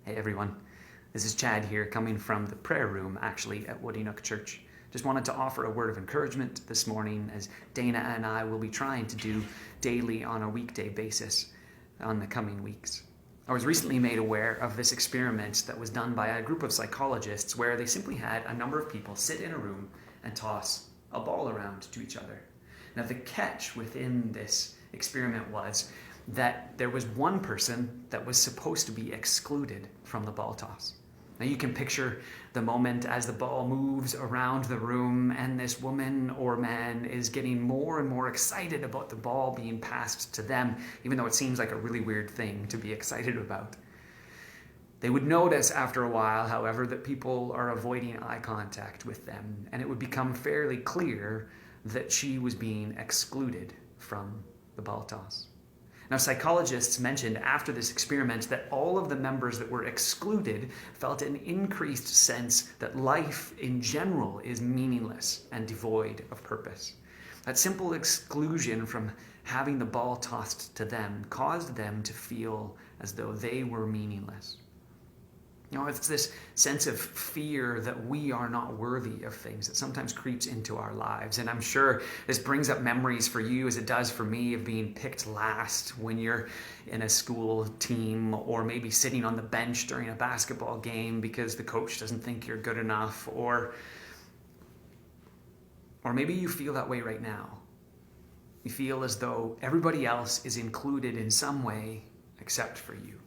Hey everyone, this is Chad here, coming from the prayer room actually at Woody Nook Church. Just wanted to offer a word of encouragement this morning, as Dana and I will be trying to do daily on a weekday basis on the coming weeks. I was recently made aware of this experiment that was done by a group of psychologists where they simply had a number of people sit in a room and toss a ball around to each other. Now the catch within this experiment was that there was one person that was supposed to be excluded from the ball toss. Now you can picture the moment as the ball moves around the room and this woman or man is getting more and more excited about the ball being passed to them, even though it seems like a really weird thing to be excited about. They would notice after a while, however, that people are avoiding eye contact with them, and it would become fairly clear that she was being excluded from the ball toss. Now, psychologists mentioned after this experiment that all of the members that were excluded felt an increased sense that life in general is meaningless and devoid of purpose. That simple exclusion from having the ball tossed to them caused them to feel as though they were meaningless. You know, it's this sense of fear that we are not worthy of things that sometimes creeps into our lives. And I'm sure this brings up memories for you, as it does for me, of being picked last when you're in a school team, or maybe sitting on the bench during a basketball game because the coach doesn't think you're good enough, or maybe you feel that way right now. You feel as though everybody else is included in some way except for you.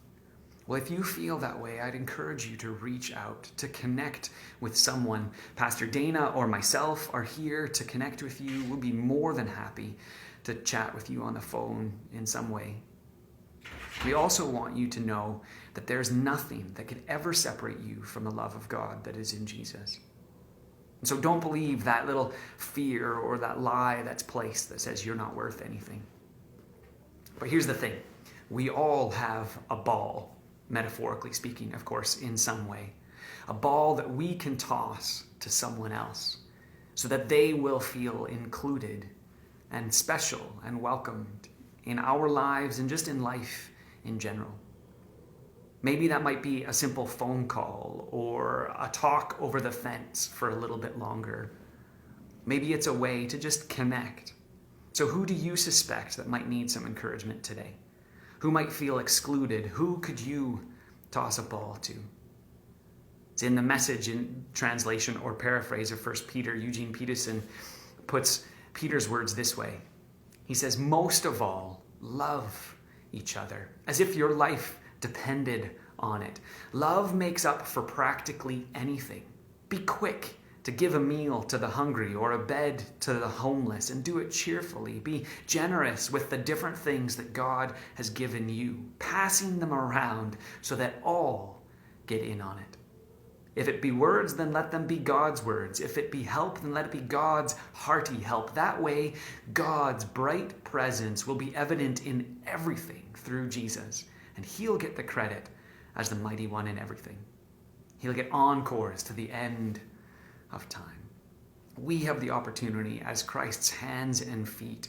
Well, if you feel that way, I'd encourage you to reach out, to connect with someone. Pastor Dana or myself are here to connect with you. We'll be more than happy to chat with you on the phone in some way. We also want you to know that there's nothing that could ever separate you from the love of God that is in Jesus. And so don't believe that little fear or that lie that's placed that says you're not worth anything. But here's the thing. We all have a ball. Metaphorically speaking, of course, in some way. A ball that we can toss to someone else so that they will feel included and special and welcomed in our lives and just in life in general. Maybe that might be a simple phone call or a talk over the fence for a little bit longer. Maybe it's a way to just connect. So who do you suspect that might need some encouragement today? Who might feel excluded? Who could you toss a ball to? It's in the Message in translation or paraphrase of 1 Peter. Eugene Peterson puts Peter's words this way. He says, most of all, love each other as if your life depended on it. Love makes up for practically anything. Be quick to give a meal to the hungry or a bed to the homeless, and do it cheerfully. Be generous with the different things that God has given you, passing them around so that all get in on it. If it be words, then let them be God's words. If it be help, then let it be God's hearty help. That way, God's bright presence will be evident in everything through Jesus, and He'll get the credit as the mighty one in everything. He'll get encores to the end of time. We have the opportunity as Christ's hands and feet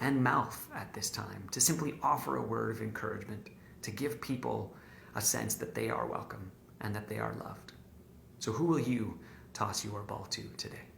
and mouth at this time to simply offer a word of encouragement, to give people a sense that they are welcome and that they are loved. So who will you toss your ball to today?